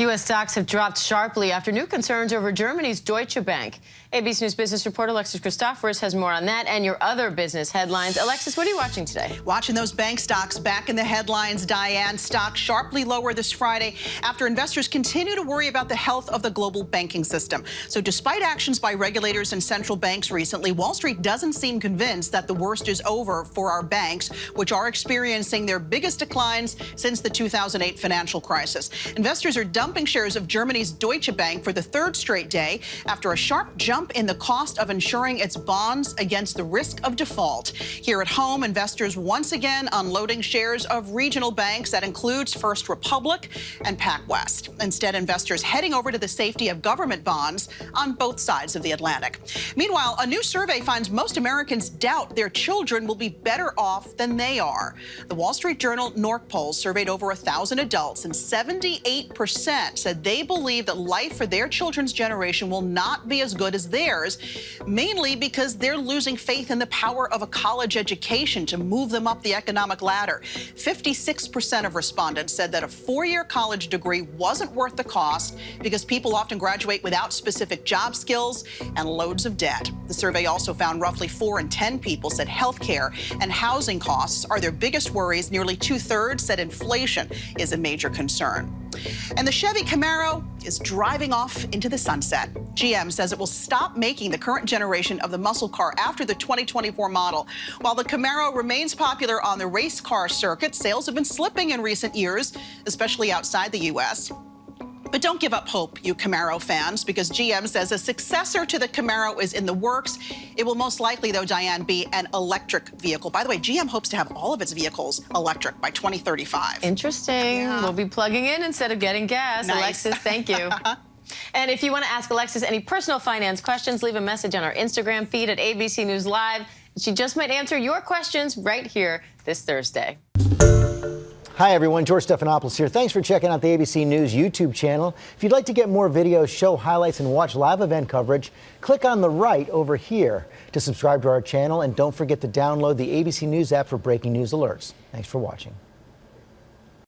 U.S. stocks have dropped sharply after new concerns over Germany's Deutsche Bank. ABC News business reporter Alexis Christoforous has more on that and your other business headlines. Alexis, what are you watching today? Watching those bank stocks back in the headlines, Diane. Stocks sharply lower this Friday after investors continue to worry about the health of the global banking system. So despite actions by regulators and central banks recently, Wall Street doesn't seem convinced that the worst is over for our banks, which are experiencing their biggest declines since the 2008 financial crisis. Investors are dumping shares of Germany's Deutsche Bank for the third straight day after a sharp jump in the cost of insuring its bonds against the risk of default. Here at home, investors once again unloading shares of regional banks. That includes First Republic and PacWest. Instead, investors heading over to the safety of government bonds on both sides of the Atlantic. Meanwhile, a new survey finds most Americans doubt their children will be better off than they are. The Wall Street Journal NORC poll surveyed over 1,000 adults, and 78% said they believe that life for their children's generation will not be as good as theirs, mainly because they're losing faith in the power of a college education to move them up the economic ladder. 56% of respondents said that a four-year college degree wasn't worth the cost because people often graduate without specific job skills and loads of debt. The survey also found roughly 4 in 10 people said healthcare and housing costs are their biggest worries. Nearly 2/3 said inflation is a major concern. And the Chevy Camaro is driving off into the sunset. GM says it will stop making the current generation of the muscle car after the 2024 model. While the Camaro remains popular on the race car circuit, sales have been slipping in recent years, especially outside the U.S. But don't give up hope, you Camaro fans, because GM says a successor to the Camaro is in the works. It will most likely, though, Diane, be an electric vehicle. By the way, GM hopes to have all of its vehicles electric by 2035. Interesting. Yeah. We'll be plugging in instead of getting gas. Nice. Alexis, thank you. And if you want to ask Alexis any personal finance questions, leave a message on our Instagram feed at ABC News Live. She just might answer your questions right here this Thursday. Hi, everyone. George Stephanopoulos here. Thanks for checking out the ABC News YouTube channel. If you'd like to get more videos, show highlights, and watch live event coverage, click on the right over here to subscribe to our channel. And don't forget to download the ABC News app for breaking news alerts. Thanks for watching.